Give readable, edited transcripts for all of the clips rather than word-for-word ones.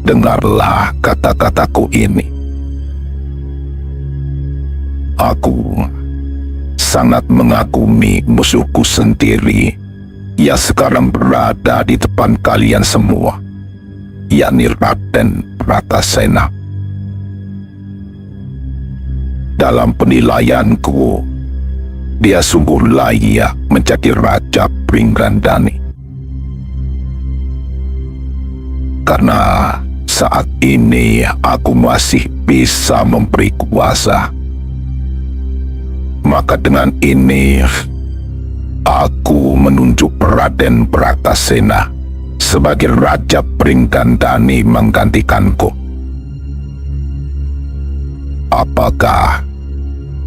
dengarlah kata-kataku ini. Aku sangat mengagumi musuhku sendiri yang sekarang berada di depan kalian semua, yakni Raden Bratasena. Dalam penilaianku, dia sungguh layak menjadi Raja Pringgandani. Karena saat ini aku masih bisa memberi kuasa, maka dengan ini aku menunjuk Raden Bratasena sebagai Raja Pringgandani menggantikanku. Apakah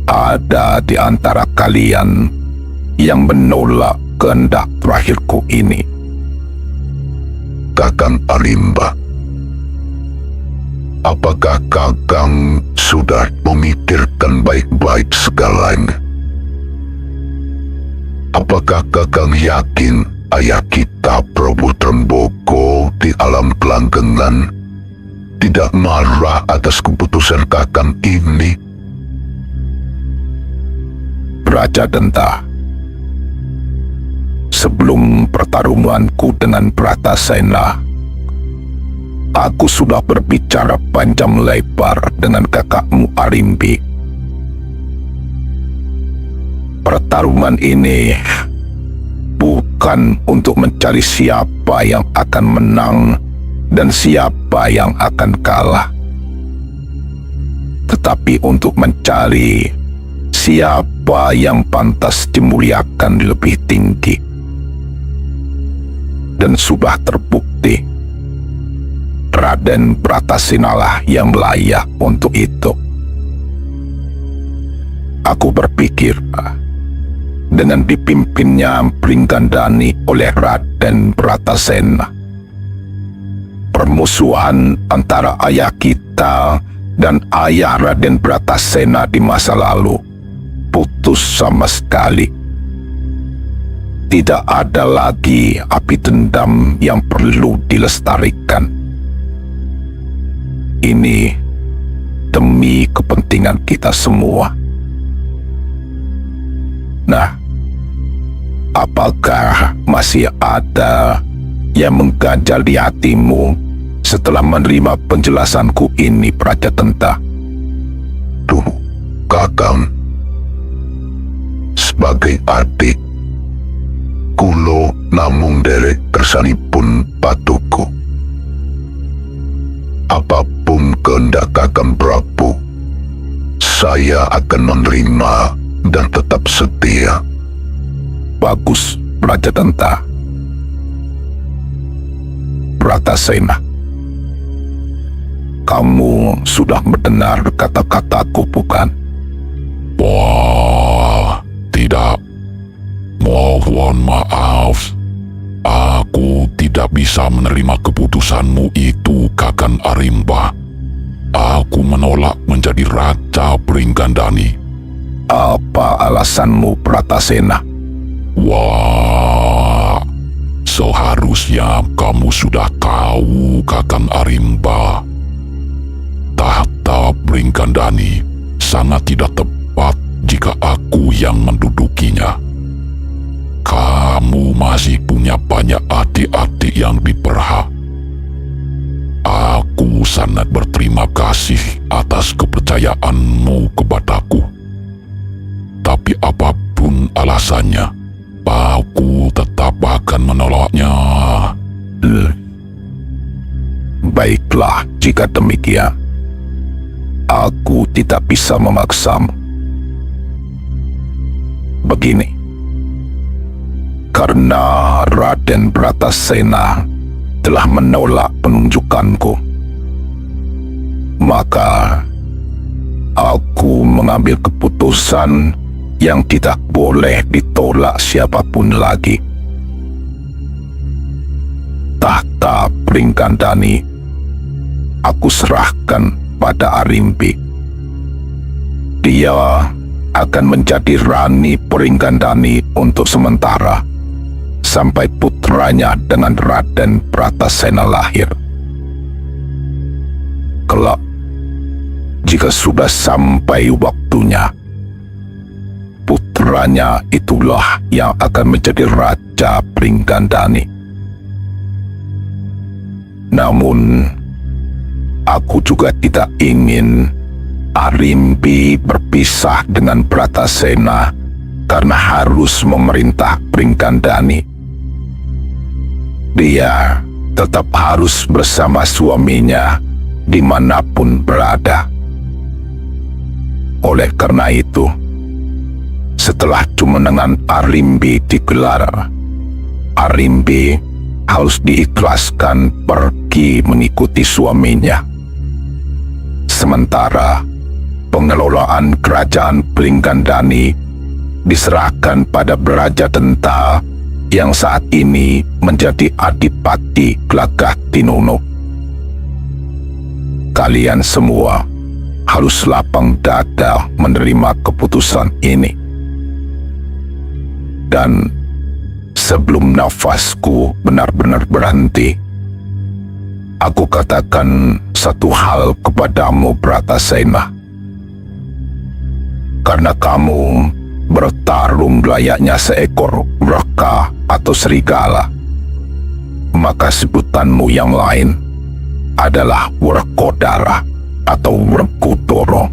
ada di antara kalian yang menolak kehendak terakhirku ini? Kakang Arimba, apakah Kakang sudah memikirkan baik-baik segalanya? Apakah Kakang yakin ayah kita Prabu Tremboko di alam kelanggengan tidak marah atas keputusan Kakang ini? Raja Denta, sebelum pertarunganku dengan Bratasena, aku sudah berbicara panjang lebar dengan kakakmu Arimbi. Pertarungan ini bukan untuk mencari siapa yang akan menang dan siapa yang akan kalah, tetapi untuk mencari siapa yang pantas dimuliakan lebih tinggi. Dan sudah terbukti, Raden Bratasena lah yang layak untuk itu. Aku berpikir, dengan dipimpinnya Pringgandani oleh Raden Bratasena, permusuhan antara ayah kita dan ayah Raden Bratasena di masa lalu putus sama sekali. Tidak ada lagi api dendam yang perlu dilestarikan. Ini demi kepentingan kita semua. Nah, apakah masih ada yang mengganjal di hatimu setelah menerima penjelasanku ini, Praja Denta? Tuh, Kakang, sebagai adik, kulo namung derek kersanipun patuku. Apapun kehendak Kakang Prabu, saya akan menerima dan tetap setia. Bagus, Praja Denta. Bratasena, kamu sudah mendengar kata-kataku, bukan? Wah, tidak. Mohon maaf. Aku tidak bisa menerima keputusanmu itu, Kakang Arimba. Aku menolak menjadi Raja Pringgandani. Apa alasanmu, Bratasena? Wah, seharusnya kamu sudah tahu, Kakang Arimba. Tahta Pringgandani sangat tidak tepat jika aku yang mendudukinya. Kamu masih punya banyak adik-adik yang diperhak. Aku sangat berterima kasih atas kepercayaanmu kepadaku. Tapi apapun alasannya, aku tetap akan menolaknya. Baiklah, jika demikian, aku tidak bisa memaksamu. Begini, karena Raden Bratasena telah menolak penunjukanku, maka aku mengambil keputusan yang tidak boleh ditolak siapapun lagi. Tahta Pringgandani aku serahkan pada Arimbi. Dia akan menjadi Rani Pringgandani untuk sementara, sampai putranya dengan Raden Bratasena lahir. jika sudah sampai waktunya, putranya itulah yang akan menjadi Raja Pringgandani. Namun, aku juga tidak ingin Arimbi berpisah dengan Bratasena karena harus memerintah Pringgandani. Dia tetap harus bersama suaminya dimanapun berada. Oleh karena itu, setelah kemenangan Arimbi digelar, Arimbi harus diikhlaskan pergi mengikuti suaminya. Sementara pengelolaan kerajaan Pringgandani diserahkan pada Raja Denta yang saat ini menjadi Adipati Glagah Tinunu. Kalian semua harus lapang dada menerima keputusan ini. Dan sebelum nafasku benar-benar berhenti, aku katakan satu hal kepadamu, Bratasena. Karena kamu bertarung layaknya seekor reka atau serigala, maka sebutanmu yang lain adalah Werkodara atau Werkudara.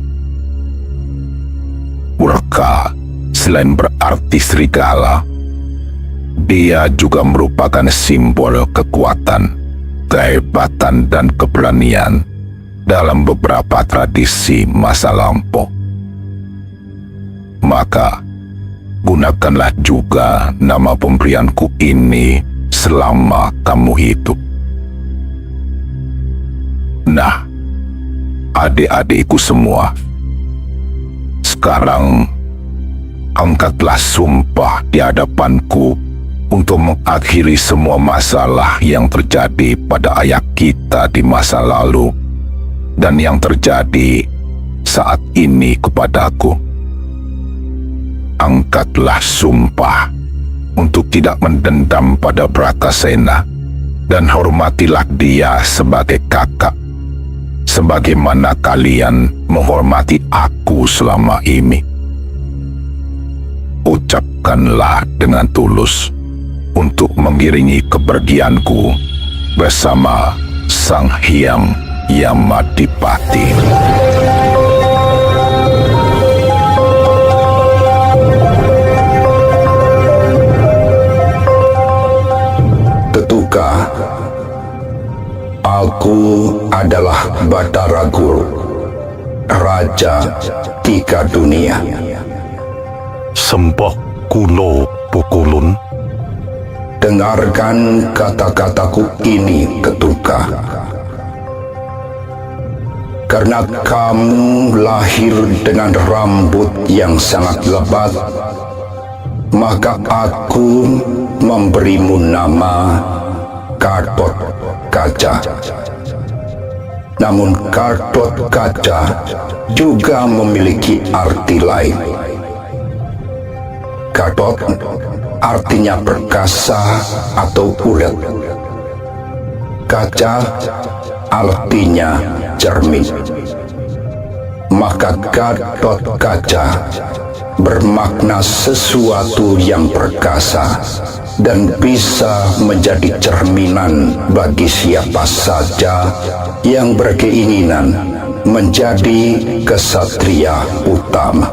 Werka selain berarti serigala, dia juga merupakan simbol kekuatan, kehebatan, dan keberanian dalam beberapa tradisi masa lampau. Maka, gunakanlah juga nama pemberianku ini selama kamu hidup. Nah, adik-adikku semua, sekarang angkatlah sumpah di hadapanku untuk mengakhiri semua masalah yang terjadi pada ayah kita di masa lalu dan yang terjadi saat ini kepadaku. Angkatlah sumpah untuk tidak mendendam pada Bratasena dan hormatilah dia sebagai kakak, sebagaimana kalian menghormati aku selama ini. Ucapkanlah dengan tulus untuk mengiringi kepergianku bersama Sang Hyang Yamadipati. Tetuka, aku adalah Batara Guru, Raja Tiga Dunia. Sembah kulo pukulun. Dengarkan kata-kataku ini, Ketuka. Karena kamu lahir dengan rambut yang sangat lebat, maka aku memberimu nama Gatot Kaca. Namun Gatot Kaca juga memiliki arti lain. Gatot artinya perkasa atau ulet. Kaca artinya cermin. Maka Gatot Kaca bermakna sesuatu yang perkasa dan bisa menjadi cerminan bagi siapa saja yang berkeinginan menjadi kesatria utama.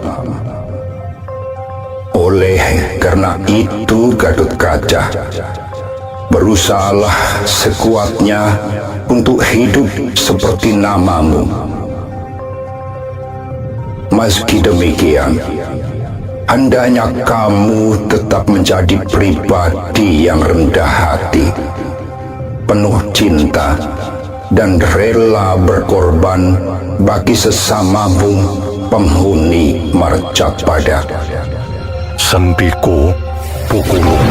Oleh karena itu, Gatot Kaca, berusahalah sekuatnya untuk hidup seperti namamu. Meski demikian, hendaknya kamu tetap menjadi pribadi yang rendah hati, penuh cinta, dan rela berkorban bagi sesamamu penghuni Marcapada. Sendiko pukulun.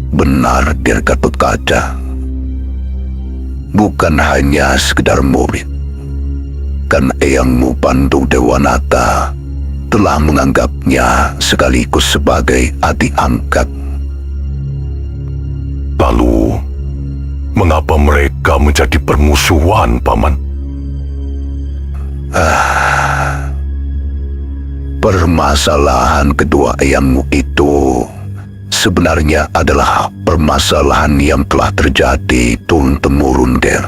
Benar, Dir Gatot Kaca. Bukan hanya sekedar murid, kan eyangmu Pandu Dewanata telah menganggapnya sekaligus sebagai adik angkat. Lalu, mengapa Mengapa mereka menjadi permusuhan, Paman? Permasalahan kedua ayammu itu sebenarnya adalah permasalahan yang telah terjadi turun-temurun, Der.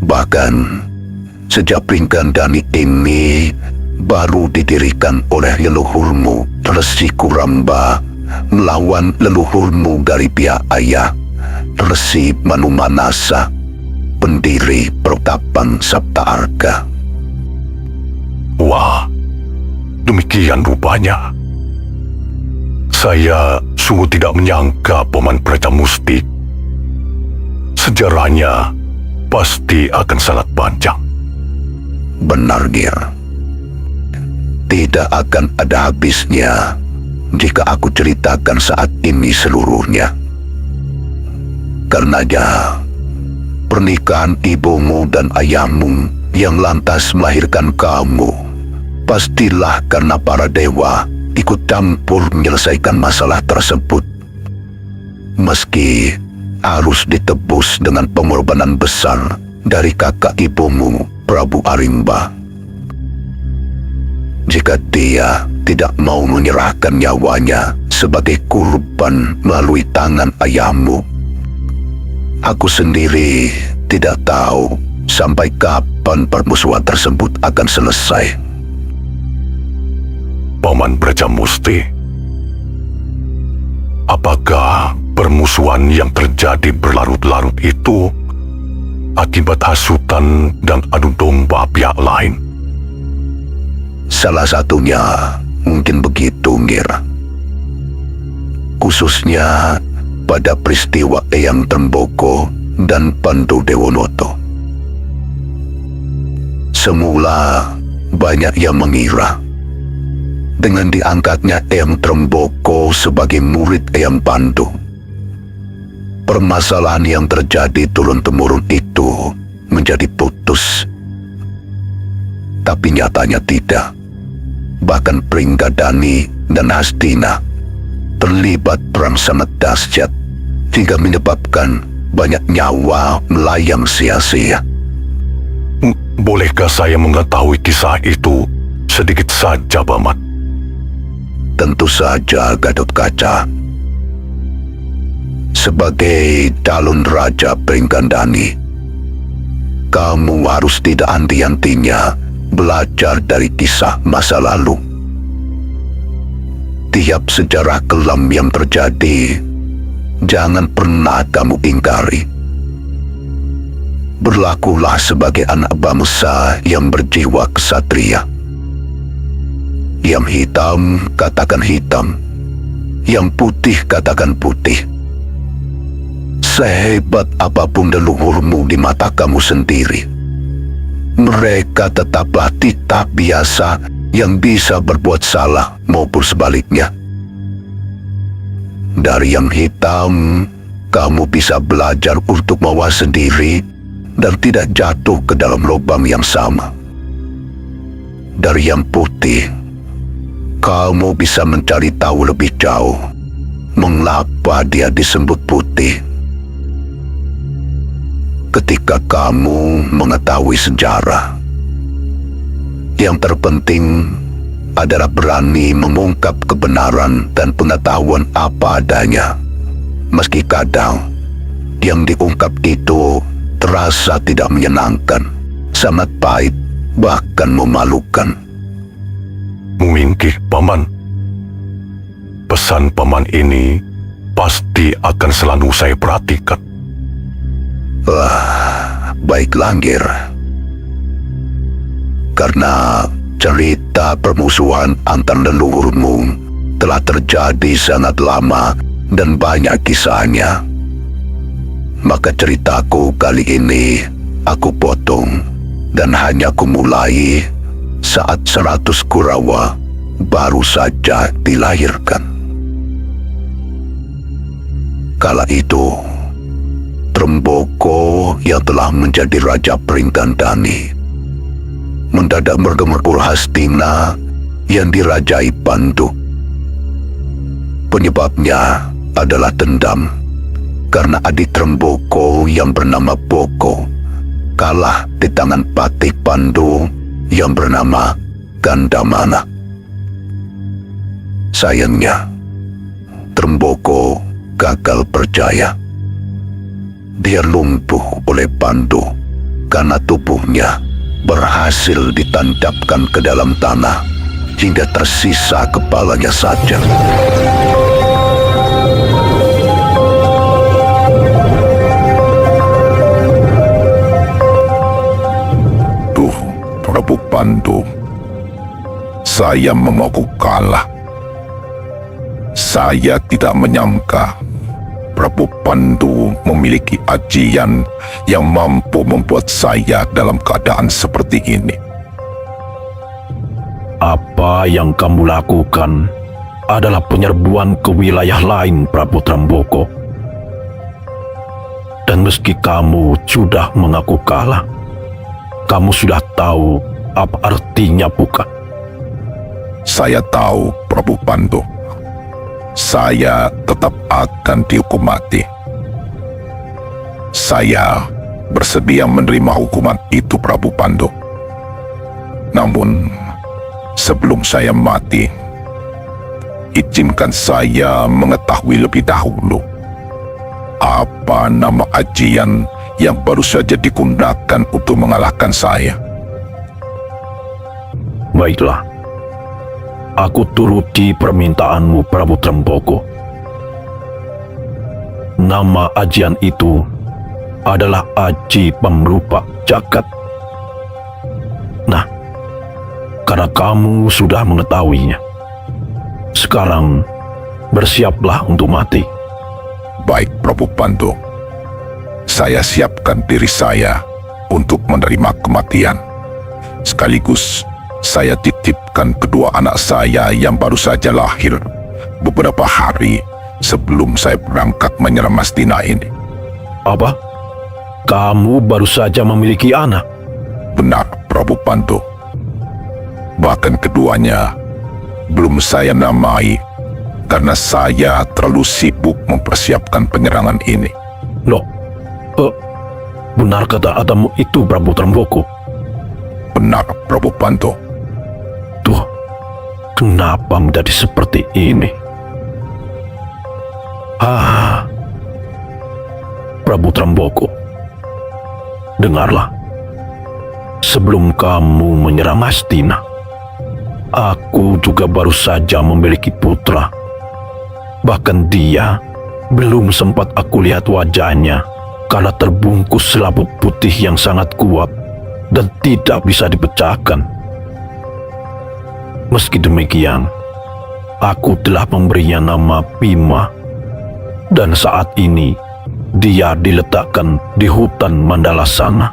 Bahkan sejak Pringgandani ini baru didirikan oleh leluhurmu Resi Kuramba melawan leluhurmu dari pihak ayah Resi Manumanasa, pendiri Pertapan Sapta Arga. Wah, demikian rupanya. Saya sungguh tidak menyangka Paman Brajamusti. Sejarahnya pasti akan sangat panjang. Benar, Gir. Tidak akan ada habisnya jika aku ceritakan saat ini seluruhnya. Karenanya, pernikahan ibumu dan ayahmu yang lantas melahirkan kamu pastilah karena para dewa ikut campur menyelesaikan masalah tersebut. Meski harus ditebus dengan pengorbanan besar dari kakak ibumu, Prabu Arimba. Jika dia tidak mau menyerahkan nyawanya sebagai kurban melalui tangan ayahmu, aku sendiri tidak tahu sampai kapan permusuhan tersebut akan selesai. Paman Brajamusti, apakah permusuhan yang terjadi berlarut-larut itu akibat hasutan dan adu domba pihak lain? Salah satunya mungkin begitu, Ngir. Khususnya pada peristiwa Eyang Tremboko dan Pandu Dewonoto. Semula banyak yang mengira dengan diangkatnya Eyang Tremboko sebagai murid Eyang Pandu, permasalahan yang terjadi turun-temurun itu menjadi putus. Tapi nyatanya tidak. Bahkan Pringgandani dan Hastina terlibat perang sangat dahsyat hingga menyebabkan banyak nyawa melayang sia-sia. Bolehkah saya mengetahui kisah itu sedikit saja, Paman? Tentu saja, Gatot Kaca. Sebagai calon Raja Pringgandani, kamu harus tidak henti-hentinya belajar dari kisah masa lalu. Tiap sejarah kelam yang terjadi, jangan pernah kamu ingkari. Berlakulah sebagai anak bangsa yang berjiwa ksatria. Yang hitam, katakan hitam. Yang putih, katakan putih. Sehebat apapun leluhurmu di mata kamu sendiri, mereka tetaplah titah biasa yang bisa berbuat salah maupun sebaliknya. Dari yang hitam, kamu bisa belajar untuk mawas sendiri dan tidak jatuh ke dalam lubang yang sama. Dari yang putih, kamu bisa mencari tahu lebih jauh mengapa dia disebut putih. Ketika kamu mengetahui sejarah, yang terpenting adalah berani mengungkap kebenaran dan pengetahuan apa adanya. Meski kadang yang diungkap itu terasa tidak menyenangkan, sangat pahit, bahkan memalukan. Mungkin, Paman. Pesan Paman ini pasti akan selalu saya perhatikan. Baiklah, Ngir. Karena cerita permusuhan antar leluhurmu telah terjadi sangat lama dan banyak kisahnya, maka ceritaku kali ini aku potong dan hanya kumulai saat 100 Kurawa baru saja dilahirkan. Kala itu, Tremboko yang telah menjadi Raja Pringgandani mendadak bergemepul Hastina yang dirajai Pandu. Penyebabnya adalah dendam karena adik Tremboko yang bernama Boko kalah di tangan Patih Pandu yang bernama Gandamana. Sayangnya, Tremboko gagal percaya. Dia lumpuh oleh Pandu karena tubuhnya berhasil ditancapkan ke dalam tanah hingga tersisa kepalanya saja. Prabu Pandu, saya mengaku kalah. Saya tidak menyangka Prabu Pandu memiliki ajian yang mampu membuat saya dalam keadaan seperti ini. Apa yang kamu lakukan adalah penyerbuan ke wilayah lain, Prabu Tremboko. Dan meski kamu sudah mengaku kalah, kamu sudah tahu apa artinya bukan? Saya tahu, Prabu Pandu. Saya tetap akan dihukum mati. Saya bersedia menerima hukuman itu, Prabu Pandu. Namun, sebelum saya mati, izinkan saya mengetahui lebih dahulu apa nama ajian yang baru saja digunakan untuk mengalahkan saya. Baiklah, aku turuti permintaanmu, Prabu Tremboko. Nama ajian itu adalah Aji Pemrupa Jagat. Nah, karena kamu sudah mengetahuinya, sekarang bersiaplah untuk mati. Baik, Prabu Pandu. Saya siapkan diri saya untuk menerima kematian. Sekaligus, saya titipkan kedua anak saya yang baru saja lahir beberapa hari sebelum saya berangkat menyerang Mastina ini. Apa? Kamu baru saja memiliki anak? Benar, Prabu Pandu. Bahkan keduanya belum saya namai karena saya terlalu sibuk mempersiapkan penyerangan ini. Loh, benar kata Adamu itu, Prabu Tremboko? Benar, Prabu Pandu. Tuh, kenapa menjadi seperti ini? Prabu Tremboko, dengarlah. Sebelum kamu menyerang Astina, aku juga baru saja memiliki putra. Bahkan dia belum sempat aku lihat wajahnya karena terbungkus selaput putih yang sangat kuat dan tidak bisa dipecahkan. Meski demikian, aku telah memberinya nama Bima, dan saat ini dia diletakkan di hutan Mandala sana.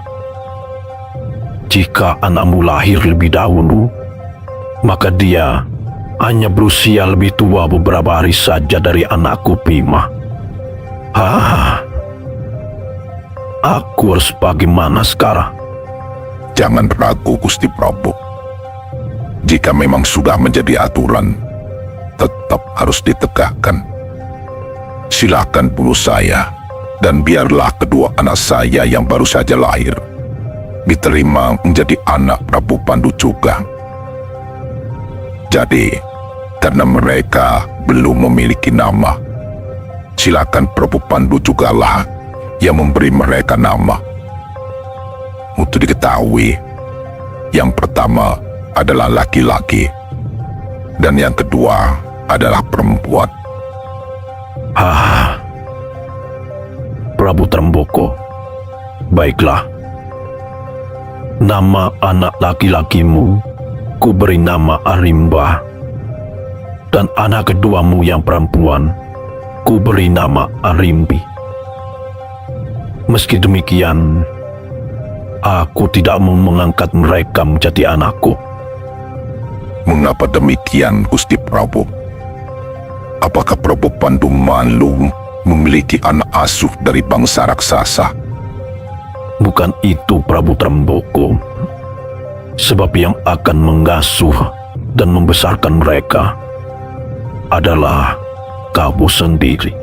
Jika anakmu lahir lebih dahulu, maka dia hanya berusia lebih tua beberapa hari saja dari anakku Bima. Aku harus bagaimana sekarang? Jangan ragu, Gusti Prabu. Jika memang sudah menjadi aturan, tetap harus ditegakkan. Silakan bunuh saya, dan biarlah kedua anak saya yang baru saja lahir diterima menjadi anak Prabu Pandu juga. Jadi, karena mereka belum memiliki nama, silakan Prabu Pandu jugalah yang memberi mereka nama. Untuk diketahui, yang pertama adalah laki-laki, dan yang kedua adalah perempuan. Prabu Tremboko, baiklah. Nama anak laki-lakimu ku beri nama Arimba, dan anak keduamu yang perempuan ku beri nama Arimbi. Meski demikian, aku tidak mau mengangkat mereka menjadi anakku. Mengapa demikian, Gusti Prabu? Apakah Prabu Pandu malu memiliki anak asuh dari bangsa raksasa? Bukan itu, Prabu Tremboko. Sebab yang akan mengasuh dan membesarkan mereka adalah kamu sendiri.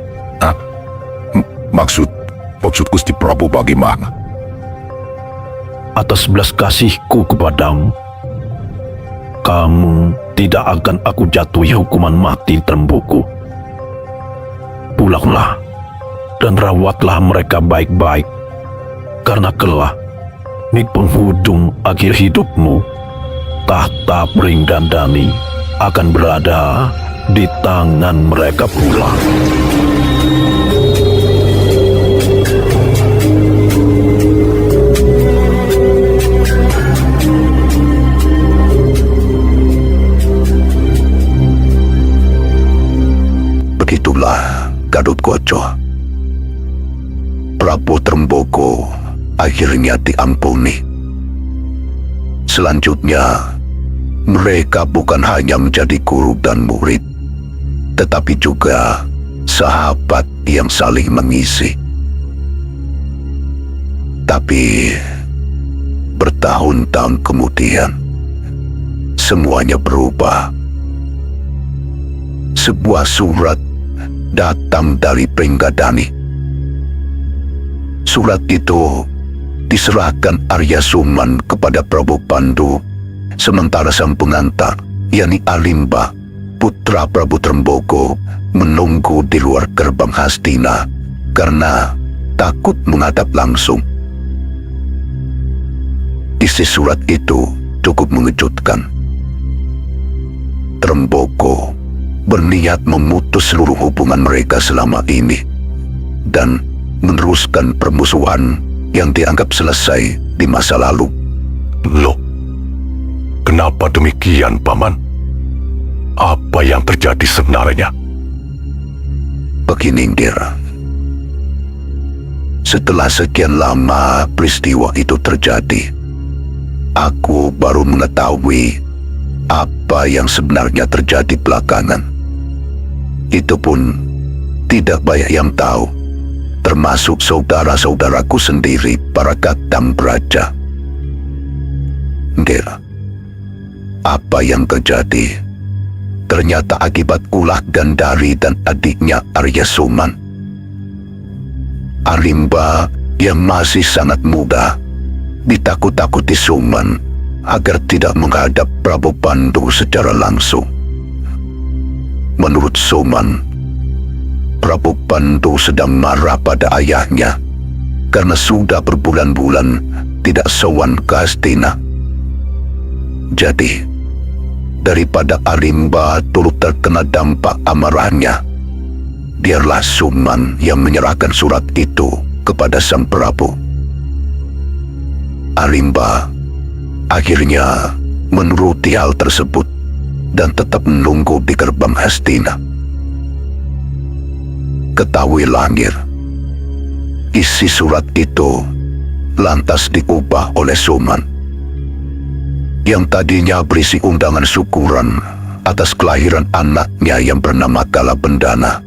Maksud Gusti Prabu bagaimana? Atas belas kasihku kepadamu, kamu tidak akan aku jatuhi hukuman mati Trembuku. Pulanglah dan rawatlah mereka baik-baik, karena kelak di penghujung akhir hidupmu, tahta Pringgandani akan berada di tangan mereka pula. Begitulah Gatotkaca. Prabu Tremboko akhirnya diampuni. Selanjutnya, mereka bukan hanya menjadi guru dan murid, tetapi juga sahabat yang saling mengisi. Tapi bertahun-tahun kemudian, semuanya berubah. Sebuah surat datang dari Pringgandani. Surat itu diserahkan Arya Suman kepada Prabu Pandu, sementara sang pengantar, yakni Alimba, putra Prabu Tremboko, menunggu di luar gerbang Hastina karena takut menghadap langsung. Isi surat itu cukup mengejutkan. Tremboko berniat memutus seluruh hubungan mereka selama ini dan meneruskan permusuhan yang dianggap selesai di masa lalu. Loh, kenapa demikian, Paman? Apa yang terjadi sebenarnya? Begini, Ngir. Setelah sekian lama peristiwa itu terjadi, aku baru mengetahui apa yang sebenarnya terjadi belakangan. Itu pun tidak banyak yang tahu, termasuk saudara-saudaraku sendiri, para Kadam Braja. Ngir, apa yang terjadi ternyata akibat ulah Gandari dan adiknya Arya Suman. Alimba yang masih sangat muda ditakut-takuti Suman agar tidak menghadap Prabu Pandu secara langsung. Menurut Suman, Prabu Pandu sedang marah pada ayahnya karena sudah berbulan-bulan tidak sowan ke Hastina. Jadi, daripada Alimba turut terkena dampak amarahnya, biarlah Suman yang menyerahkan surat itu kepada sang Prabu. Alimba akhirnya menuruti hal tersebut dan tetap menunggu di gerbang Hastina. Ketahuilah, Ngir, isi surat itu lantas diubah oleh Suman. Yang tadinya berisi undangan syukuran atas kelahiran anaknya yang bernama Kalabendana,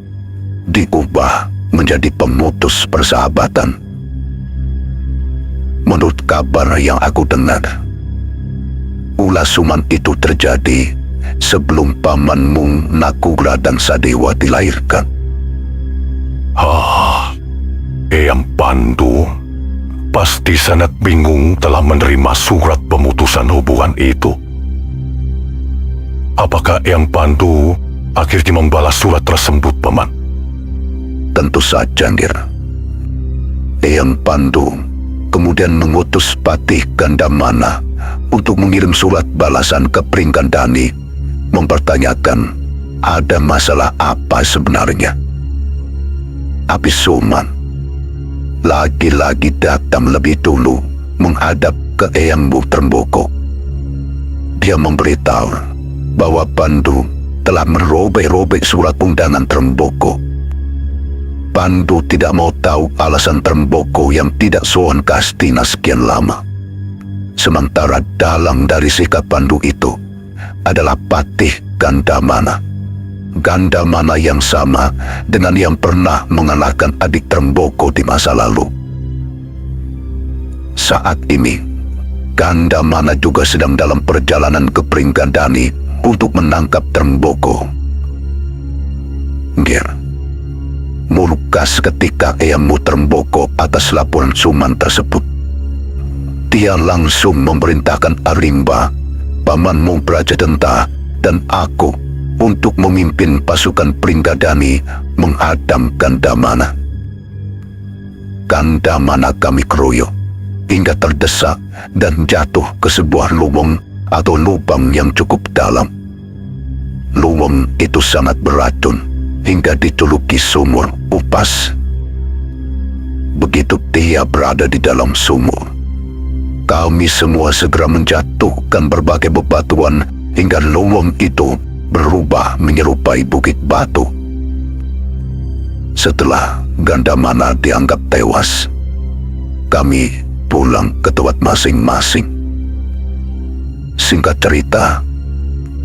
diubah menjadi pemutus persahabatan. Menurut kabar yang aku dengar, ulah Suman itu terjadi sebelum pamanmu Nakula dan Sadewa dilahirkan. Eyang Pandu pasti sangat bingung telah menerima surat pemutusan hubungan itu. Apakah Eyang Pandu akhirnya membalas surat tersebut, Paman? Tentu saja, Ngir. Eyang Pandu kemudian mengutus Patih Gandamana untuk mengirim surat balasan ke Pringgandani, mempertanyakan ada masalah apa sebenarnya. Tapi Suman lagi-lagi datang lebih dulu menghadap ke Eyangmu Tremboko. Dia memberitahu bahwa Pandu telah merobek-robek surat undangan Tremboko. Pandu tidak mau tahu alasan Tremboko yang tidak sowan ke Hastina sekian lama. Sementara dalang dari sikap Pandu itu adalah Patih Gandamana. Gandamana yang sama dengan yang pernah mengalahkan adik Tremboko di masa lalu. Saat ini, Gandamana juga sedang dalam perjalanan ke Pringgandani untuk menangkap Tremboko. Ngir, murka seketika Eyang Mutermboko atas laporan Suman tersebut. Dia langsung memerintahkan Arimba, pamanmu Brajadenta, dan aku untuk memimpin pasukan Pringgadani menghadang Gandamana. Gandamana kami keroyok hingga terdesak dan jatuh ke sebuah lubang atau lubang yang cukup dalam. Lubang itu sangat beracun hingga dijuluki sumur upas. Begitu dia berada di dalam sumur, kami semua segera menjatuhkan berbagai bebatuan hingga lubang itu berubah menyerupai bukit batu. Setelah Gandamana dianggap tewas, kami pulang ke tempat masing-masing. Singkat cerita,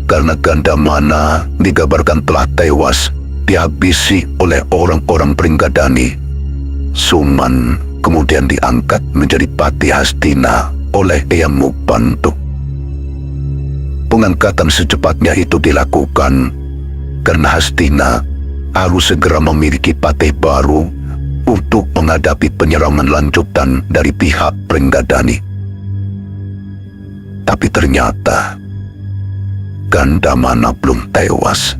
karena Gandamana dikabarkan telah tewas dihabisi oleh orang-orang Pringgadani, Suman kemudian diangkat menjadi Pati Hastina oleh Eyang Mupantu. Pengangkatan secepatnya itu dilakukan karena Hastina harus segera memiliki patih baru untuk menghadapi penyerangan lanjutan dari pihak Pringgadani. Tapi ternyata Gandamana belum tewas.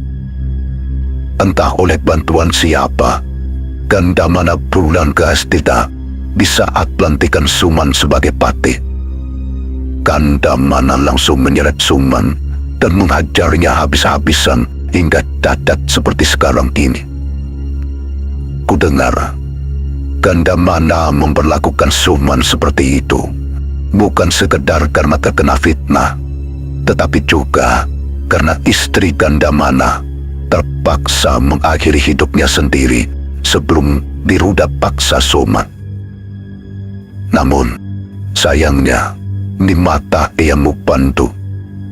Entah oleh bantuan siapa, Gandamana pulang ke Hastina di saat pelantikan Suman sebagai patih. Gandamana langsung menyeret Suman dan menghajarnya habis-habisan hingga cacat seperti sekarang ini. Kudengar Gandamana memperlakukan Suman seperti itu bukan sekedar karena terkena fitnah, tetapi juga karena istri Gandamana terpaksa mengakhiri hidupnya sendiri sebelum diruda paksa Suman. Namun, sayangnya, di mata Eyang Mupantu,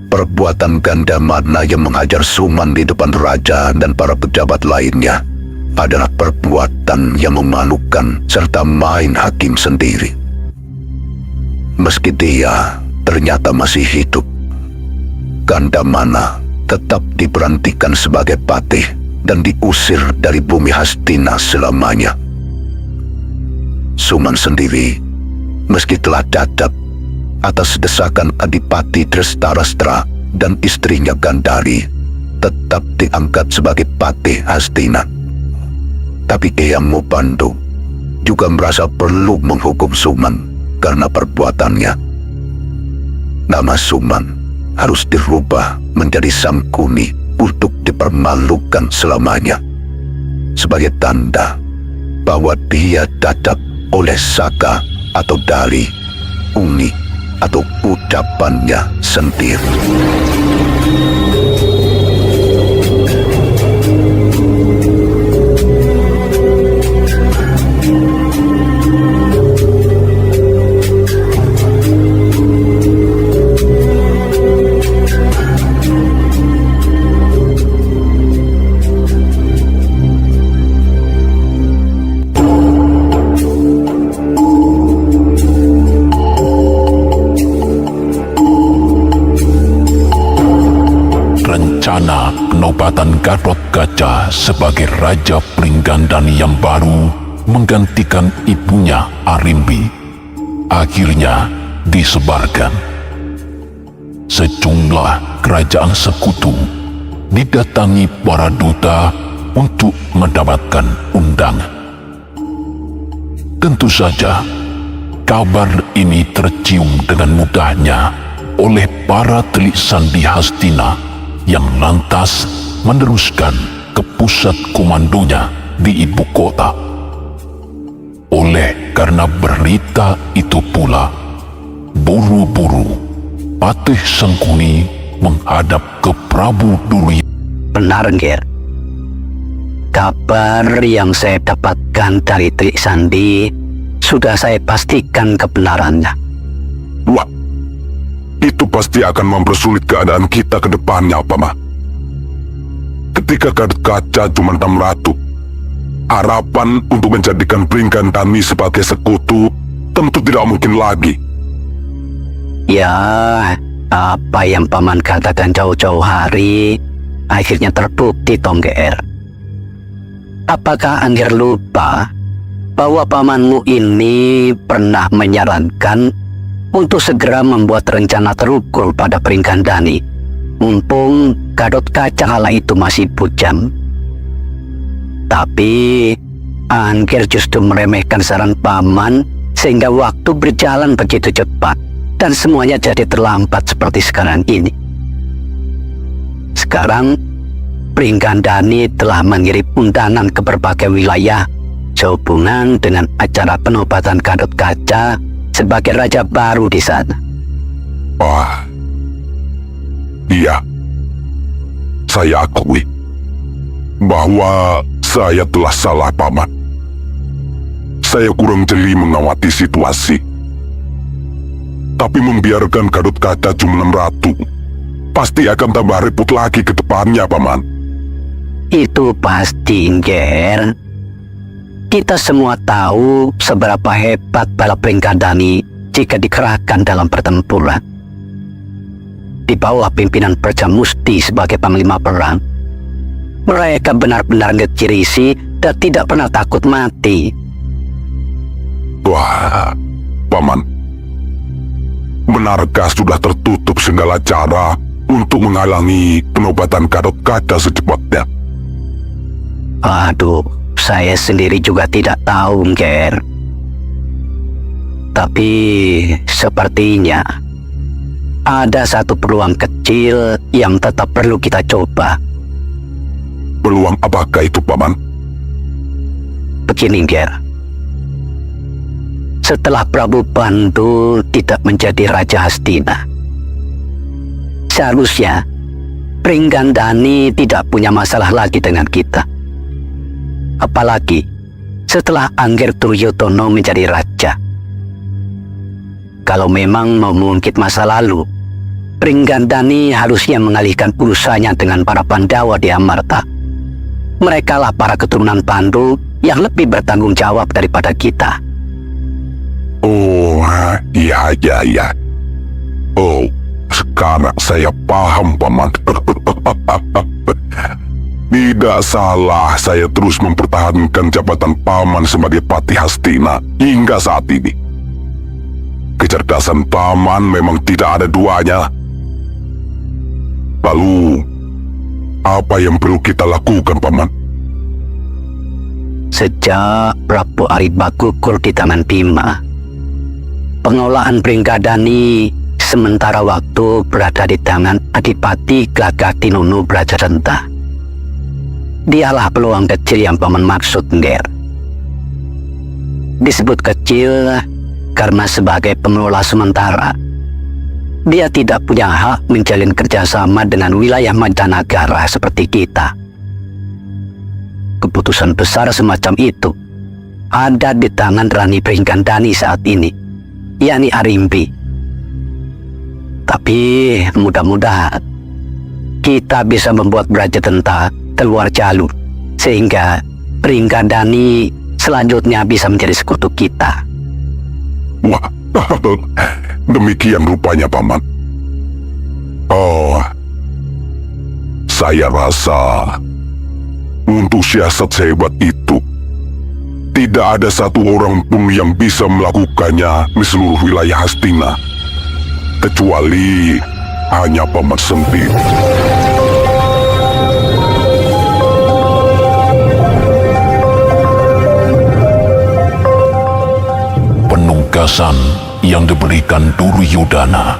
perbuatan Gandamana yang menghajar Suman di depan raja dan para pejabat lainnya adalah perbuatan yang memalukan serta main hakim sendiri. Meski dia ternyata masih hidup, Gandamana tetap diberhentikan sebagai patih dan diusir dari bumi Hastina selamanya. Suman sendiri, meski telah cacat atas desakan Adipati Drestarastra dan istrinya Gandari, tetap diangkat sebagai patih Hastina. Tapi Eyang Mupantu juga merasa perlu menghukum Suman karena perbuatannya. Nama Suman harus dirubah menjadi Sangkuni untuk dipermalukan selamanya, sebagai tanda bahwa dia cacat oleh saka atau dari, uni atau ucapannya sendiri. Rencana penobatan Gatot Kaca sebagai Raja Pringgandani yang baru menggantikan ibunya Arimbi akhirnya disebarkan. Sejumlah kerajaan sekutu didatangi para duta untuk mendapatkan undangan. Tentu saja, kabar ini tercium dengan mudahnya oleh para telik sandi Hastina yang lantas meneruskan ke pusat komandonya di ibu kota. Oleh karena berita itu pula, buru-buru Patih Sangkuni menghadap ke Prabu Durya. Benar, Ger. Kabar yang saya dapatkan dari Trik Sandi sudah saya pastikan kebenarannya. Wah, itu pasti akan mempersulit keadaan kita ke depannya, Paman. Ketika Gatot Kaca cuma ratu, harapan untuk menjadikan Pringgandani sebagai sekutu tentu tidak mungkin lagi. Ya, apa yang Paman katakan jauh-jauh hari akhirnya terbukti, Tong GR. apakah Angger lupa bahwa pamanmu ini pernah menyarankan untuk segera membuat rencana terukur pada Pringgandani, mumpung Gatot Kaca kala itu masih bujang. Tapi Angger justru meremehkan saran paman sehingga waktu berjalan begitu cepat dan semuanya jadi terlambat seperti sekarang ini. Sekarang Pringgandani telah mengirim undangan ke berbagai wilayah sehubungan dengan acara penobatan Gatot Kaca sebagai raja baru di sana. Wah, iya, saya akui bahwa saya telah salah, Paman. Saya kurang jeli mengawati situasi. Tapi membiarkan Gatot Kaca cuman ratu, pasti akan tambah repot lagi ke depannya, Paman. Itu pasti, Nger. Kita semua tahu seberapa hebat bala Pringgandani jika dikerahkan dalam pertempuran. Di bawah pimpinan Brajamusti sebagai panglima perang, mereka benar-benar ngecirisi dan tidak pernah takut mati. Wah, Paman, benarkah sudah tertutup segala cara untuk menghalangi penobatan Gatot Kaca secepatnya? Aduh, saya sendiri juga tidak tahu, Nger. Tapi sepertinya ada satu peluang kecil yang tetap perlu kita coba. Peluang apakah itu, Paman? Begini, Nger. Setelah Prabu Pandu tidak menjadi Raja Hastina, seharusnya Pringgandani tidak punya masalah lagi dengan kita. Apalagi setelah Angger Duryodana menjadi raja. Kalau memang mau mengungkit masa lalu, Pringgandani harusnya mengalihkan urusannya dengan para Pandawa di Amarta. Mereka lah para keturunan Pandu yang lebih bertanggung jawab daripada kita. Oh, iya. Oh, sekarang saya paham, Paman. Tidak salah saya terus mempertahankan jabatan Paman sebagai Patih Hastina hingga saat ini. Kecerdasan Paman memang tidak ada duanya. Lalu, apa yang perlu kita lakukan, Paman? Sejak Prabu Aritba gugur di tangan Bima, pengelolaan Pringgandani sementara waktu berada di tangan Adipati Gagatinunu Brajarenta. Dialah peluang kecil yang Paman maksud, Nger. Disebut kecil karena sebagai pengelola sementara, dia tidak punya hak menjalin kerjasama dengan wilayah mancanegara seperti kita. Keputusan besar semacam itu ada di tangan Rani Pringgandani saat ini, yakni Arimbi. Tapi mudah-mudahan kita bisa membuat Brajatentra keluar jalur, sehingga Pringgandani selanjutnya bisa menjadi sekutu kita. Wah, demikian rupanya, Paman. Oh, saya rasa untuk siasat sehebat itu, tidak ada satu orang pun yang bisa melakukannya di seluruh wilayah Hastina, kecuali hanya Paman sendiri. Penunggasan yang diberikan Duryodana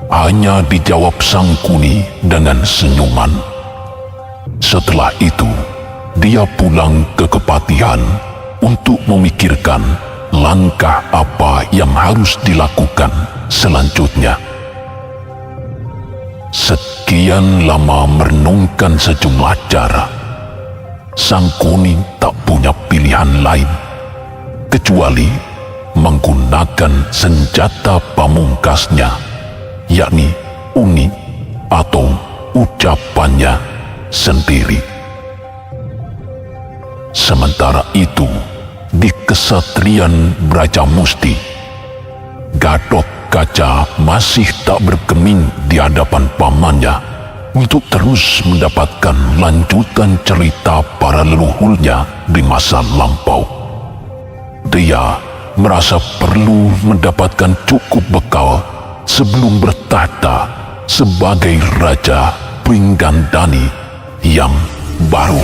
hanya dijawab Sangkuni dengan senyuman. Setelah itu, dia pulang ke Kepatihan untuk memikirkan langkah apa yang harus dilakukan selanjutnya. Sekian lama merenungkan sejumlah cara, Sangkuni tak punya pilihan lain kecuali menggunakan senjata pamungkasnya, yakni uni atau ucapannya sendiri. Sementara itu, di kesatrian Brajamusti, Gatot Kaca masih tak bergeming di hadapan pamannya untuk terus mendapatkan lanjutan cerita para leluhurnya di masa lampau. Dia merasa perlu mendapatkan cukup bekal sebelum bertahta sebagai Raja Pringgandani yang baru.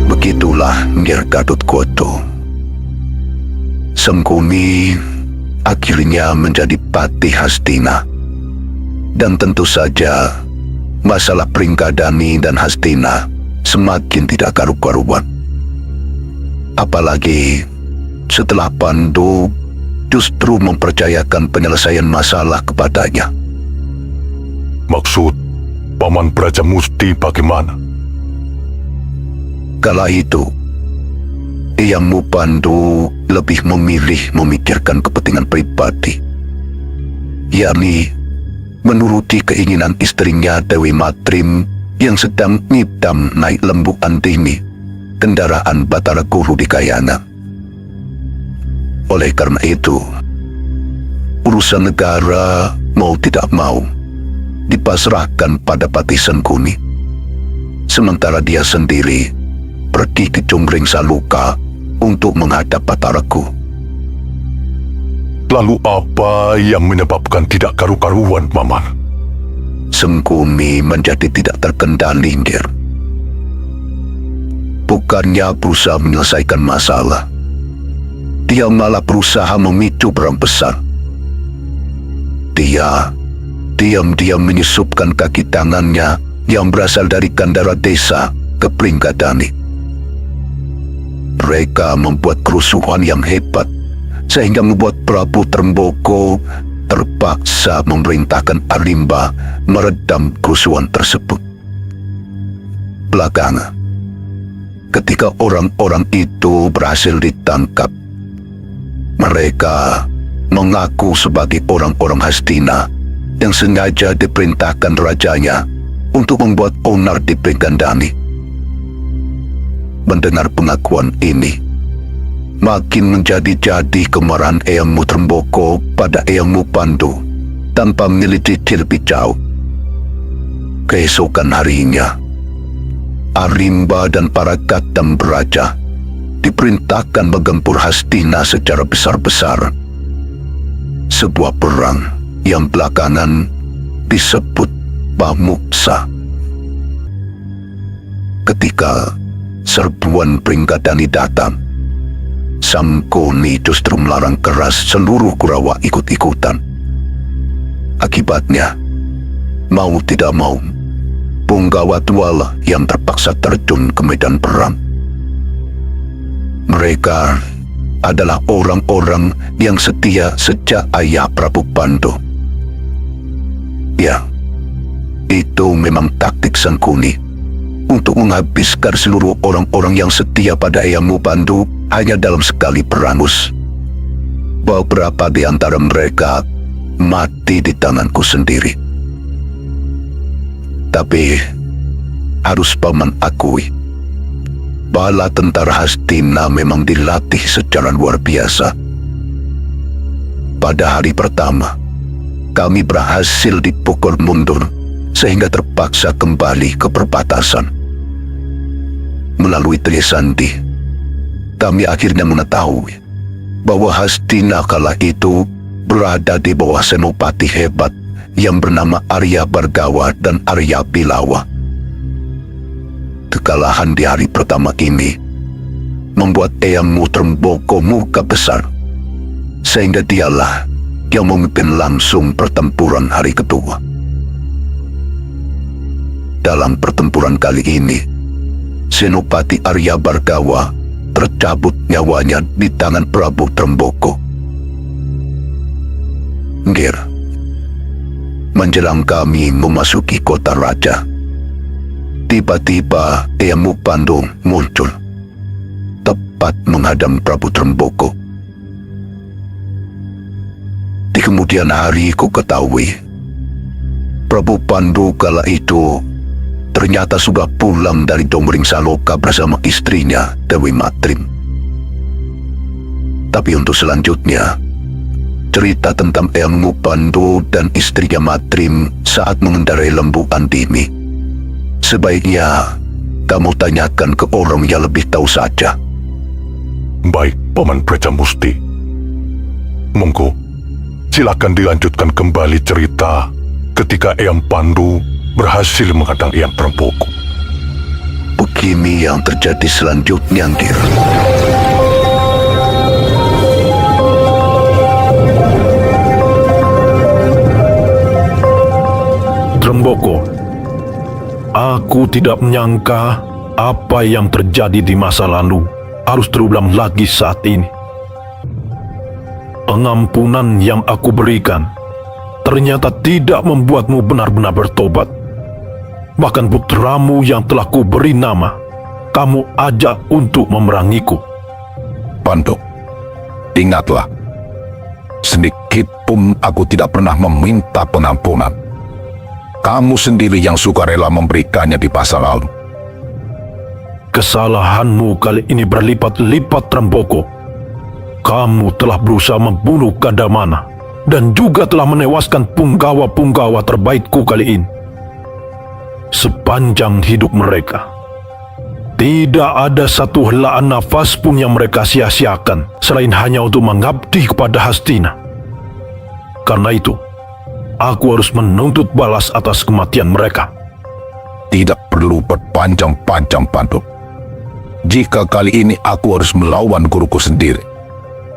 Begitulah Nger Gatotkaca. Sangkuni akhirnya menjadi patih Hastina. Dan tentu saja masalah Pringgandani dan Hastina semakin tidak karu-karuan. Apalagi setelah Pandu justru mempercayakan penyelesaian masalah kepadanya. Maksud Paman Brajamusti bagaimana? Kala itu, Eyangmu Pandu lebih memilih memikirkan kepentingan pribadi, yakni menuruti keinginan istrinya Dewi Matrim yang sedang ngidam naik lembu Antimi, kendaraan Batara Guru di Kayana. Oleh karena itu, urusan negara mau tidak mau dipasrahkan pada Patih Sangkuni, sementara dia sendiri pergi ke Jungring Saluka untuk menghadap Bataraku. Lalu apa yang menyebabkan tidak karu-karuan, Paman? Sangkuni menjadi tidak terkendali, Nger. Bukannya berusaha menyelesaikan masalah, dia malah berusaha memicu perang besar. Dia diam-diam menyusupkan kaki tangannya yang berasal dari Gandara desa ke Pringgandani. Mereka membuat kerusuhan yang hebat sehingga membuat Prabu Tremboko terpaksa memerintahkan Arimba meredam kerusuhan tersebut. Belakangan, ketika orang-orang itu berhasil ditangkap, mereka mengaku sebagai orang-orang Hastina yang sengaja diperintahkan rajanya untuk membuat onar di Pringgandani. Mendengar pengakuan ini, makin menjadi-jadi kemarahan Eyangmu Tremboko pada Eyangmu Pandu tanpa menyelidiki lebih jauh. Keesokan harinya, Arimba dan para Kadam Beraja diperintahkan menggempur Hastina secara besar-besar. Sebuah perang yang belakangan disebut Pamuksa. Ketika serbuan Pringgandani datang, Sangkuni justru melarang keras seluruh Kurawa ikut-ikutan. Akibatnya, mau tidak mau, Punggawatwala yang terpaksa terjun ke medan perang. Mereka adalah orang-orang yang setia sejak ayah Prabu Pandu. Ya, itu memang taktik Sangkuni untuk menghabiskan seluruh orang-orang yang setia pada Eyangmu Pandu hanya dalam sekali perangus. Beberapa di antara mereka mati di tanganku sendiri. Tapi harus Paman akui, bala tentara Hastina memang dilatih secara luar biasa. Pada hari pertama, kami berhasil dipukul mundur sehingga terpaksa kembali ke perbatasan. Melalui Trisandi, kami akhirnya mengetahui bahwa Hastina kala itu berada di bawah senopati hebat yang bernama Arya Bargawa dan Arya Bilawa. Kekalahan di hari pertama ini membuat Eyangmu Tremboko muka besar, sehingga dialah yang memimpin langsung pertempuran hari kedua. Dalam pertempuran kali ini, Senopati Arya Bargawa tercabut nyawanya di tangan Prabu Tremboko. Nger, menjelang kami memasuki kota raja, tiba-tiba Eyangmu Pandu muncul, tepat menghadap Prabu Tremboko. Di kemudian hari ku ketahui, Prabu Pandu kala itu ternyata sudah pulang dari Domring Saloka bersama istrinya, Dewi Matrim. Tapi untuk selanjutnya, cerita tentang Eyang Mupandu dan istrinya Matrim saat mengendarai lembu Andini, sebaiknya kamu tanyakan ke orang yang lebih tahu saja. Baik, Paman Preja Musti. Monggo, silakan dilanjutkan kembali cerita ketika Eyang Pandu berhasil menghadang Eyang Tremboko. Begini yang terjadi selanjutnya, Ngir. Tremboko, aku tidak menyangka apa yang terjadi di masa lalu harus terulang lagi saat ini. Pengampunan yang aku berikan ternyata tidak membuatmu benar-benar bertobat. Bahkan putramu yang telah kuberi nama, kamu ajak untuk memerangiku. Pandu, ingatlah, sedikit pun aku tidak pernah meminta pengampunan. Kamu sendiri yang sukarela memberikannya di masa lalu. Kesalahanmu kali ini berlipat-lipat, Tremboko. Kamu telah berusaha membunuh Gandamana dan juga telah menewaskan punggawa-punggawa terbaikku kali ini. Sepanjang hidup mereka, tidak ada satu helaan nafas pun yang mereka sia-siakan selain hanya untuk mengabdi kepada Hastina. Karena itu, aku harus menuntut balas atas kematian mereka. Tidak perlu berpanjang-panjang, Pandu. Jika kali ini aku harus melawan guruku sendiri,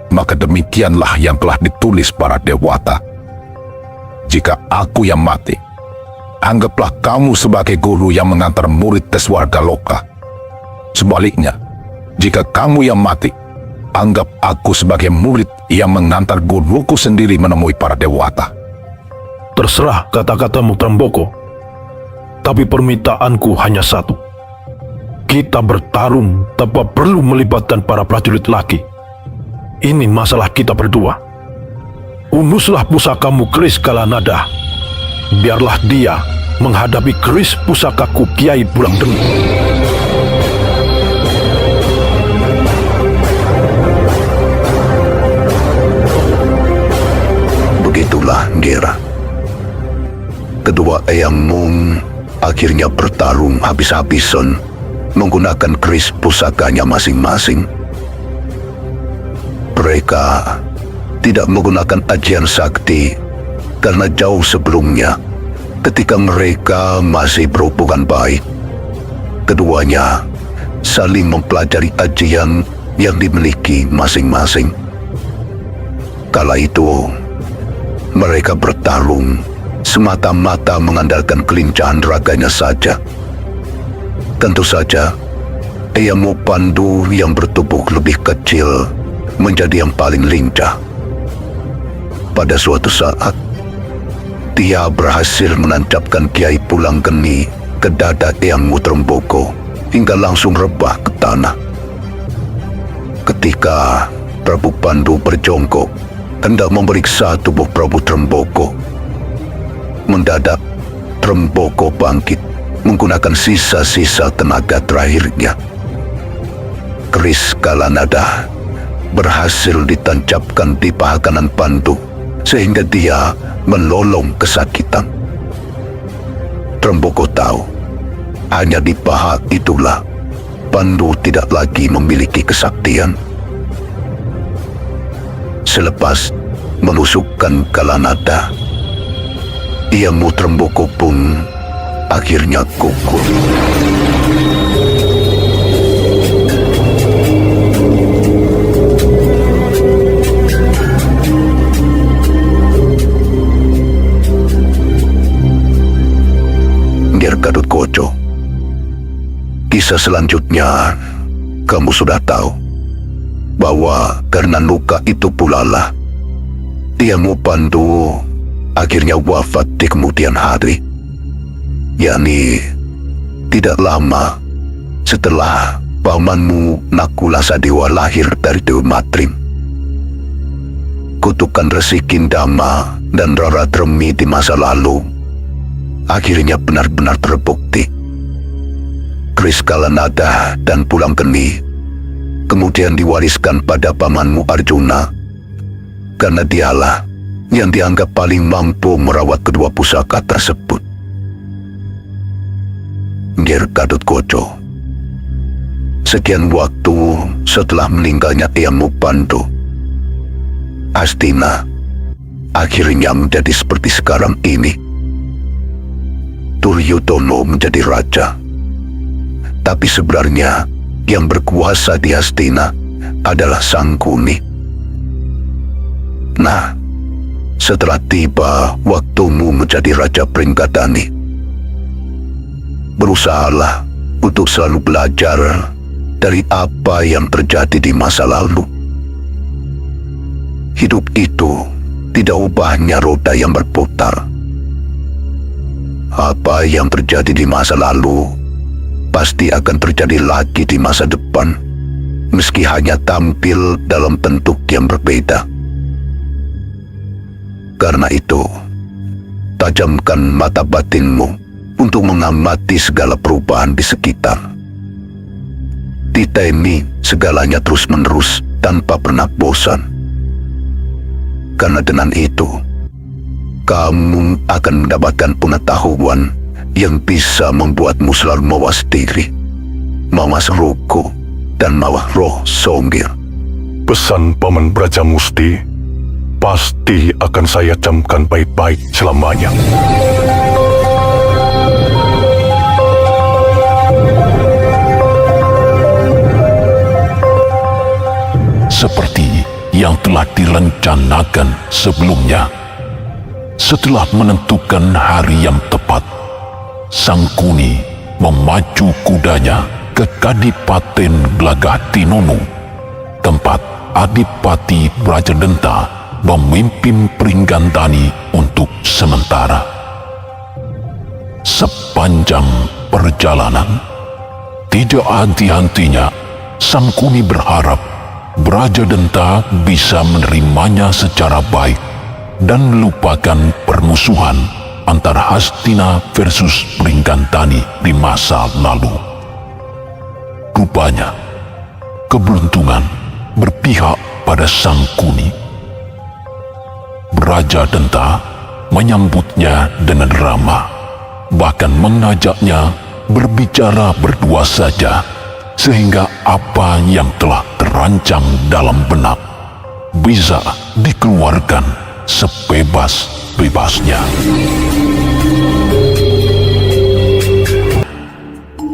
maka demikianlah yang telah ditulis para dewata. Jika aku yang mati, anggaplah kamu sebagai guru yang mengantar murid ke Swarga Loka. Sebaliknya, jika kamu yang mati, anggap aku sebagai murid yang mengantar guruku sendiri menemui para dewata. Terserah kata-katamu, Tremboko. Tapi permintaanku hanya satu. Kita bertarung tanpa perlu melibatkan para prajurit laki. Ini masalah kita berdua. Unuslah pusakamu Kris Kalanada. Biarlah dia menghadapi keris pusakaku Kiai Bulang Dengu. Begitulah, Ngera. Kedua Eyang Mung akhirnya bertarung habis-habisan menggunakan keris pusakanya masing-masing. Mereka tidak menggunakan ajian sakti karena jauh sebelumnya, ketika mereka masih berhubungan baik, keduanya saling mempelajari ajian yang dimiliki masing-masing. Kala itu, mereka bertarung semata-mata mengandalkan kelincahan raganya saja. Tentu saja, Eyang Mupandu yang bertubuh lebih kecil menjadi yang paling lincah. Pada suatu saat, dia berhasil menancapkan Kiai Pulang Geni ke dada Eyang Tremboko hingga langsung rebah ke tanah. Ketika Prabu Pandu berjongkok hendak memeriksa tubuh Prabu Tremboko, mendadak Tremboko bangkit menggunakan sisa-sisa tenaga terakhirnya. Keris Kalanada berhasil ditancapkan di paha kanan Pandu sehingga dia melolong kesakitan. Tremboko tahu hanya di paha itulah Pandu tidak lagi memiliki kesaktian. Selepas menusukkan Kalanada, Eyang Tremboko pun akhirnya gugur. Nger Gadotkoco, kisah selanjutnya kamu sudah tahu bahwa karena luka itu pula lah Eyang Mupandu akhirnya wafat di kemudian hari, yakni tidak lama setelah pamanmu Nakula Sadewa lahir dari Dewi Matrim. Kutukan Resi Kindama dan Rara Dremi di masa lalu akhirnya benar-benar terbukti. Kris Kalanada dan Pulang Geni kemudian diwariskan pada pamanmu Arjuna, karena dialah yang dianggap paling mampu merawat kedua pusaka tersebut. Nger Gatotkaca. Sekian waktu setelah meninggalnya Eyangmu Pandu, Hastina akhirnya menjadi seperti sekarang ini. Duryudono menjadi raja, tapi sebenarnya yang berkuasa di Hastina adalah Sangkuni. Nah, setelah tiba waktumu menjadi Raja Pringgadani, berusahalah untuk selalu belajar dari apa yang terjadi di masa lalu. Hidup itu tidak ubahnya roda yang berputar. Apa yang terjadi di masa lalu pasti akan terjadi lagi di masa depan, meski hanya tampil dalam bentuk yang berbeda. Karena itu, tajamkan mata batinmu untuk mengamati segala perubahan di sekitar. Titeni segalanya terus-menerus tanpa pernah bosan. Karena dengan itu, kamu akan mendapatkan pengetahuan yang bisa membuatmu selalu mawas diri, mawas rohku, dan mawas roh Songgir. Pesan Paman Brajamusti pasti akan saya camkan baik-baik selamanya. Seperti yang telah direncanakan sebelumnya, setelah menentukan hari yang tepat, Sangkuni memacu kudanya ke Kadipaten Glagatinonu, tempat Adipati Brajadenta memimpin Pringgandani untuk sementara. Sepanjang perjalanan, tidak henti-hentinya Sangkuni berharap Brajadenta bisa menerimanya secara baik dan melupakan permusuhan antara Hastina versus Pringgandani di masa lalu. Rupanya, keberuntungan berpihak pada Sangkuni. Brajadenta menyambutnya dengan ramah, bahkan mengajaknya berbicara berdua saja, sehingga apa yang telah terancang dalam benak bisa dikeluarkan sebebas-bebasnya.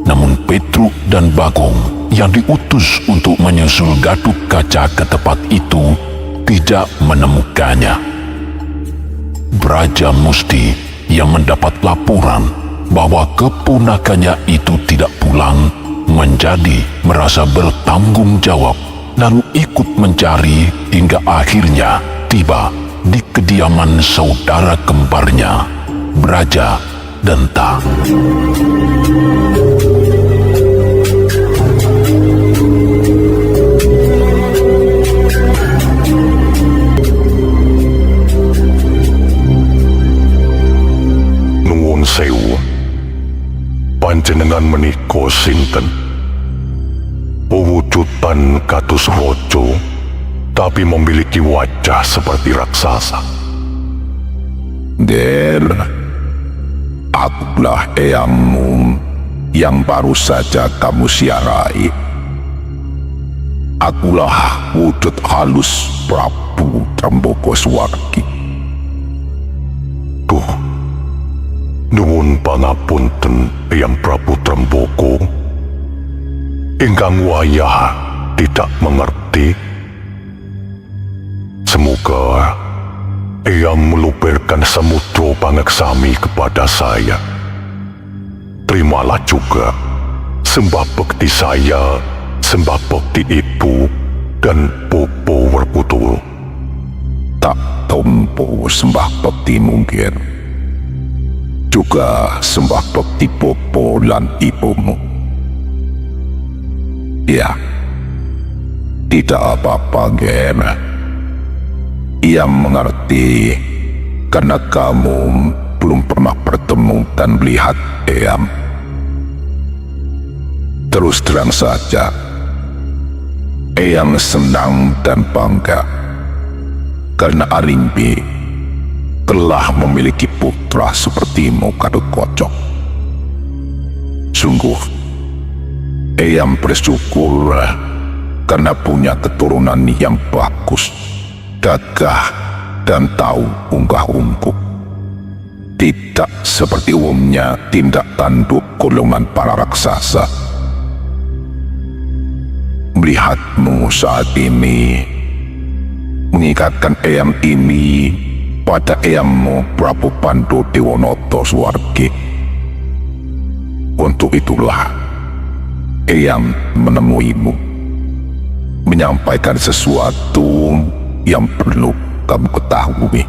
Namun Petruk dan Bagong yang diutus untuk menyusul Gatotkaca ke tempat itu tidak menemukannya. Brajamusti yang mendapat laporan bahwa keponakannya itu tidak pulang menjadi merasa bertanggung jawab, lalu ikut mencari hingga akhirnya tiba di kediaman saudara kembarnya, Brajadenta. Nuwun sewu, panjenengan menika sinten? Pewujudan kados raja, tapi memiliki wajah seperti raksasa. Der, akulah eyangmu yang baru saja kamu siarai. Akulah wujud halus Prabu Trembokoswargi. Duh, nuwun pangapunten Eyang Prabu Tremboko. Ingkang wayah tidak mengerti. Semoga Eyang meluberkan samudra pangeksami kepada saya. Terimalah juga sembah bekti saya, sembah bekti ibu, dan Popo Werkutul. Tak tompo sembah bekti mungkir, juga sembah bekti Popo lan ibumu. Ya, tidak apa-apa, Ger. Ia mengerti karena kamu belum pernah bertemu dan melihat Eyang. Terus terang saja, Eyang senang dan bangga karena Arimbi telah memiliki putra sepertimu, Gatotkaca. Sungguh, Eyang bersyukur karena punya keturunan yang bagus, gagah, dan tahu unggah-ungguh. Tidak seperti umumnya tindak tanduk golongan para raksasa. Melihatmu saat ini mengikatkan Eyang ini pada Eyangmu Prabu Pandu Dewonoto Suwargi. Untuk itulah Eyang menemuimu, menyampaikan sesuatu yang perlu kamu ketahui.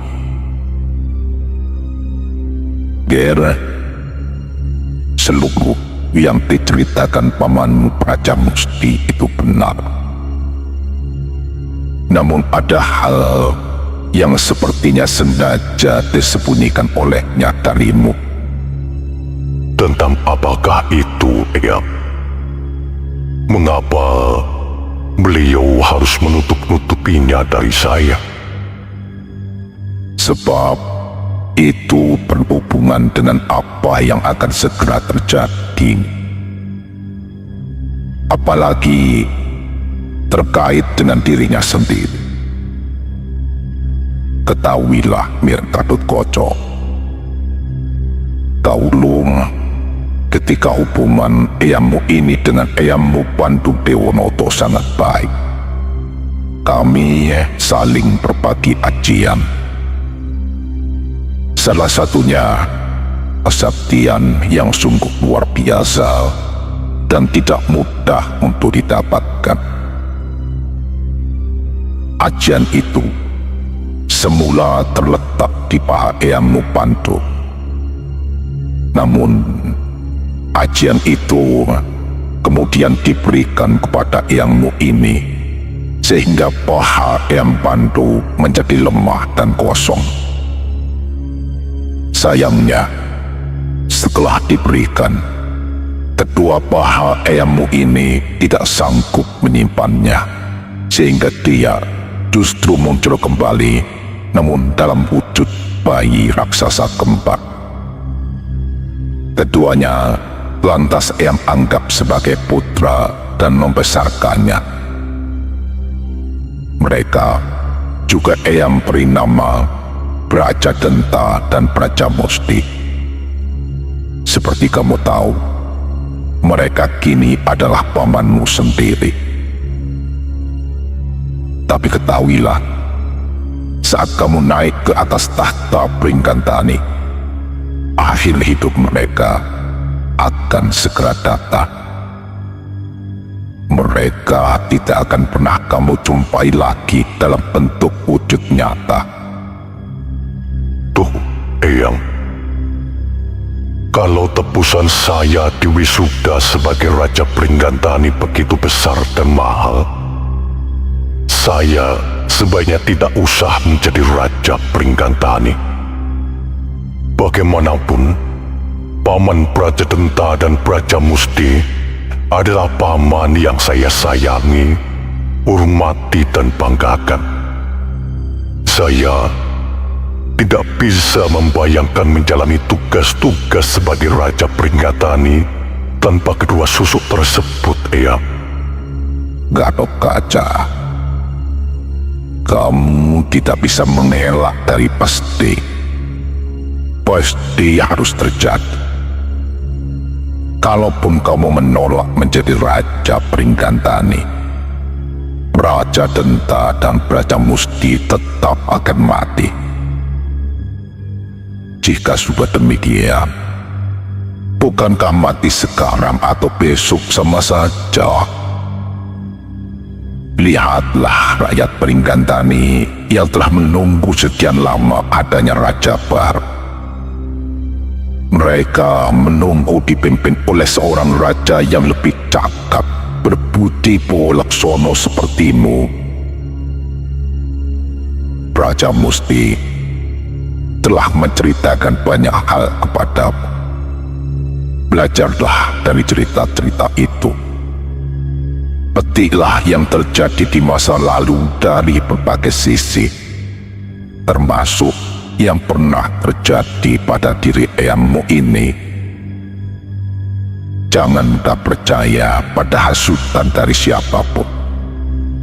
Ger, seluruh yang diceritakan pamanmu Praja Musti itu benar. Namun ada hal yang sepertinya sengaja disembunyikan olehnya darimu. Tentang apakah itu, Eyang? Mengapa beliau harus menutup-nutupinya dari saya? Sebab itu berhubungan dengan apa yang akan segera terjadi. Apalagi terkait dengan dirinya sendiri. Ketahuilah, Mir Gatotkaca, dahulu ketika hubungan Eyangmu ini dengan Eyangmu Pandu Dewonoto sangat baik, kami saling berbagi ajian. Salah satunya kesaktian yang sungguh luar biasa dan tidak mudah untuk didapatkan. Ajian itu semula terletak di paha Eyangmu Pandu. Namun ajian itu kemudian diberikan kepada Eyangmu ini, sehingga paha Eyang Pandu menjadi lemah dan kosong. Sayangnya, setelah diberikan, kedua paha Eyangmu ini tidak sanggup menyimpannya, sehingga dia justru muncul kembali, namun dalam wujud bayi raksasa kembar. Keduanya lantas Eyang anggap sebagai putra dan membesarkannya. Mereka juga Eyang beri nama Praja Denta dan Praja Musti. Seperti kamu tahu, mereka kini adalah pamanmu sendiri. Tapi ketahuilah, saat kamu naik ke atas tahta Pringgantani, akhir hidup mereka akan segera datang. Mereka tidak akan pernah kamu jumpai lagi dalam bentuk wujud nyata. Tuh, Eyang, kalau tebusan saya di wisuda sebagai Raja Pringgantani begitu besar dan mahal, saya sebaiknya tidak usah menjadi Raja Pringgantani. Bagaimanapun, Paman Praja Denta dan Praja Musti adalah paman yang saya sayangi, hormati dan banggakan. Saya tidak bisa membayangkan menjalani tugas-tugas sebagai Raja Pringgantani tanpa kedua susuk tersebut, Eyang. Gatotkaca, kamu tidak bisa mengelak dari pasti. Pasti harus terjadi. Kalaupun kamu menolak menjadi Raja Pringgantani, Praja Denta dan Praja Musti tetap akan mati. Jika sudah demikian, bukankah mati sekarang atau besok sama saja? Lihatlah rakyat Pringgantani yang telah menunggu sekian lama adanya raja baru. Mereka menunggu dipimpin oleh seorang raja yang lebih cakap, berbudi laksono sepertimu. Praja Musti telah menceritakan banyak hal kepadamu. Belajarlah dari cerita-cerita itu. petiklah yang terjadi di masa lalu dari berbagai sisi, termasuk yang pernah terjadi pada diri ayahmu ini. Jangan mudah percaya pada hasutan dari siapapun,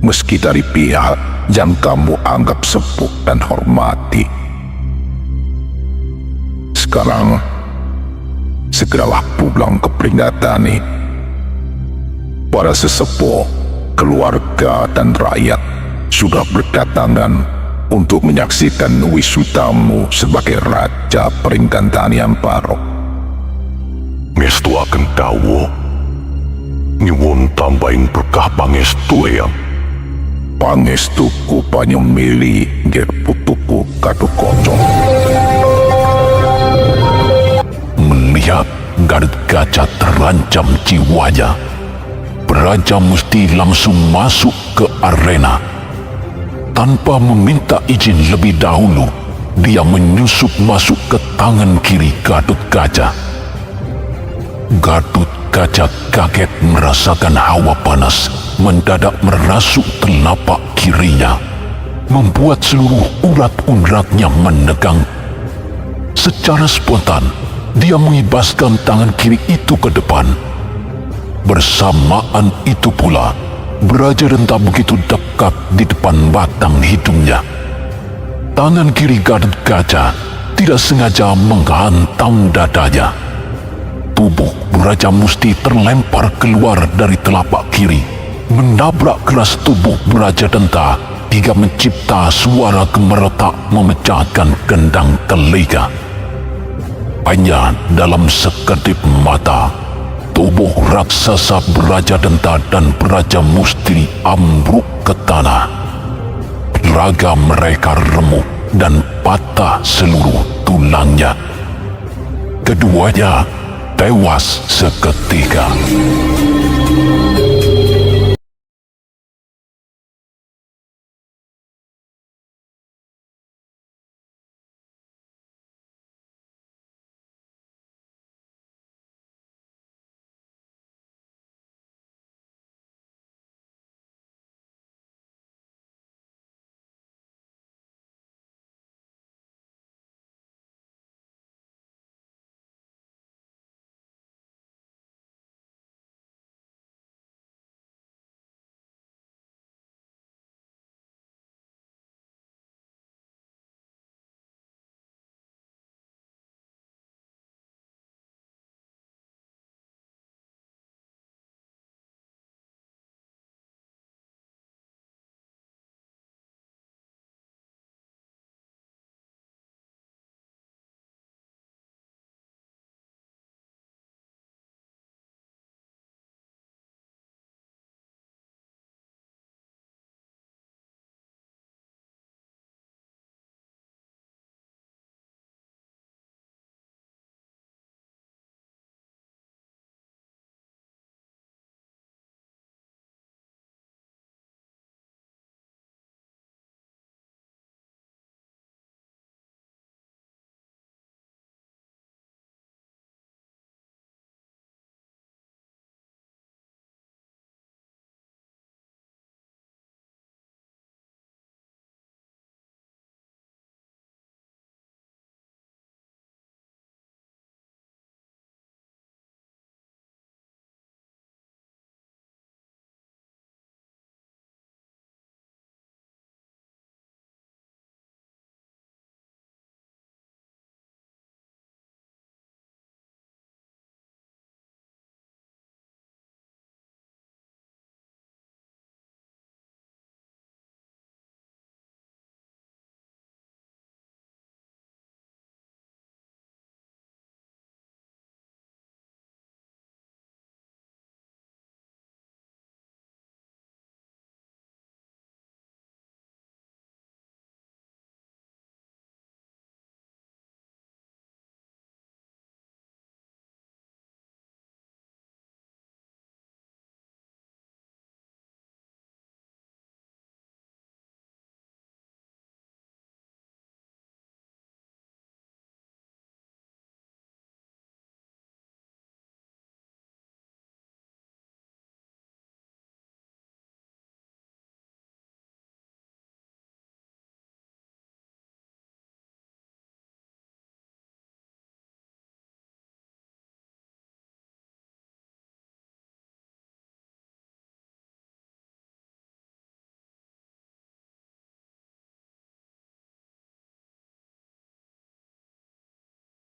meski dari pihak yang kamu anggap sepuh dan hormati. Sekarang, segeralah pulang ke Pringgadani. Para sesepuh, keluarga dan rakyat sudah berdatangan untuk menyaksikan wisudamu sebagai Raja Pringgadani yang baru. Ngestu akan dawo. Nyuwun tambahin berkah pangestu yang. Pangestuku Banyumili ngger putuku Gathotkaca. Melihat Gathotkaca terancam jiwanya, Raja Musti langsung masuk ke arena. Tanpa meminta izin lebih dahulu, dia menyusup masuk ke tangan kiri Gathotkaca. Gathotkaca kaget merasakan hawa panas mendadak merasuk telapak kirinya, membuat seluruh urat-uratnya menegang. Secara spontan, dia mengibaskan tangan kiri itu ke depan. Bersamaan itu pula, Raja Denta begitu dekat di depan batang hidungnya. Tangan kiri Gathotkaca tidak sengaja menghantam dadanya. Tubuh Raja Musti terlempar keluar dari telapak kiri, menabrak keras tubuh Raja Denta hingga mencipta suara gemeretak memecahkan gendang telinga. Hanya dalam sekedip mata, tubuh raksasa Raja Denta dan Raja Musti ambruk ke tanah. Raga mereka remuk dan patah seluruh tulangnya. Keduanya tewas seketika.